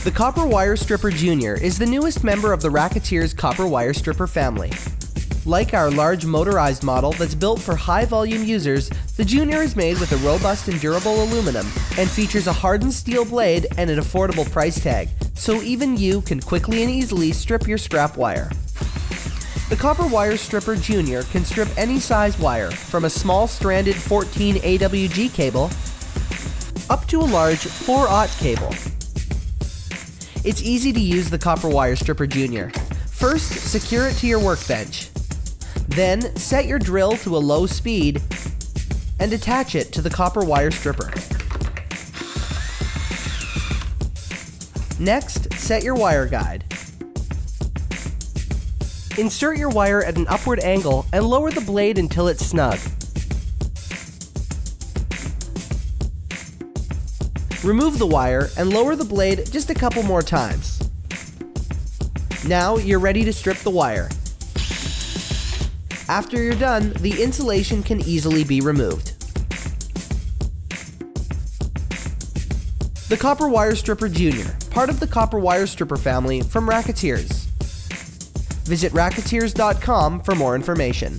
The Copper Wire Stripper Junior is the newest member of the Racketeer's copper wire stripper family. Like our large motorized model that's built for high-volume users, the Junior is made with a robust and durable aluminum and features a hardened steel blade and an affordable price tag, so even you can quickly and easily strip your scrap wire. The Copper Wire Stripper Junior can strip any size wire, from a small stranded 14 AWG cable up to a large 4/0 cable. It's easy to use the Copper Wire Stripper Junior. First, secure it to your workbench. Then, set your drill to a low speed and attach it to the copper wire stripper. Next, set your wire guide. Insert your wire at an upward angle and lower the blade until it's snug. Remove the wire and lower the blade just a couple more times. Now you're ready to strip the wire. After you're done, the insulation can easily be removed. The Copper Wire Stripper Junior, part of the Copper Wire Stripper family from Racketeers. Visit racketeers.com for more information.